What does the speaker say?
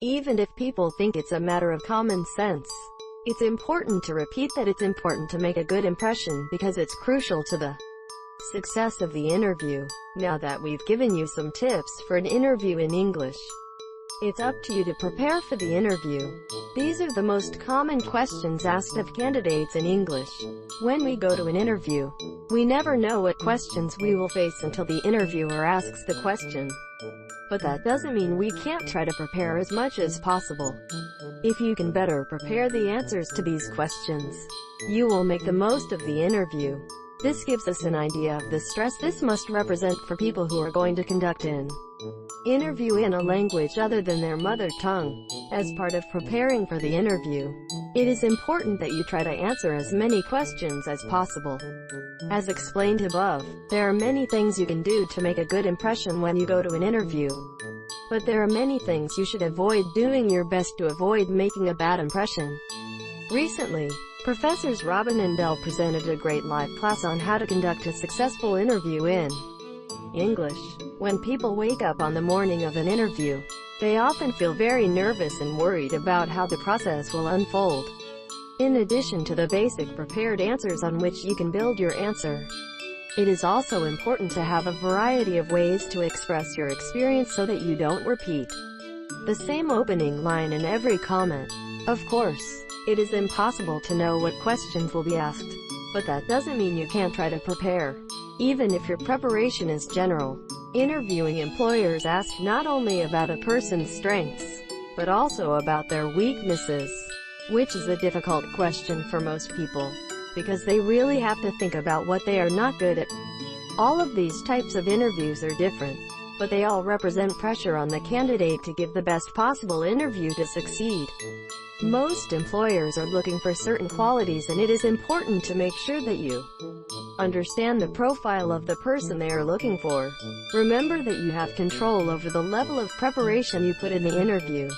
even if people think it's a matter of common sense. It's important to repeat that it's important to make a good impression because it's crucial to the success of the interview. Now that we've given you some tips for an interview in English, it's up to you to prepare for the interview. These are the most common questions asked of candidates in English. When we go to an interview, we never know what questions we will face until the interviewer asks the question. But that doesn't mean we can't try to prepare as much as possible. If you can better prepare the answers to these questions, you will make the most of the interview. This gives us an idea of the stress this must represent for people who are going to conduct an interview in a language other than their mother tongue. As part of preparing for the interview, it is important that you try to answer as many questions as possible. As explained above, there are many things you can do to make a good impression when you go to an interview. But there are many things you should avoid doing your best to avoid making a bad impression. Recently, Professors Robin and Dell presented a great live class on how to conduct a successful interview in English. When people wake up on the morning of an interview, they often feel very nervous and worried about how the process will unfold. In addition to the basic prepared answers on which you can build your answer, it is also important to have a variety of ways to express your experience so that you don't repeat the same opening line in every comment. Of course, it is impossible to know what questions will be asked, but that doesn't mean you can't try to prepare. Even if your preparation is general, interviewing employers ask not only about a person's strengths, but also about their weaknesses, which is a difficult question for most people, because they really have to think about what they are not good at. All of these types of interviews are different, but they all represent pressure on the candidate to give the best possible interview to succeed. Most employers are looking for certain qualities, and it is important to make sure that you understand the profile of the person they are looking for. Remember that you have control over the level of preparation you put in the interview.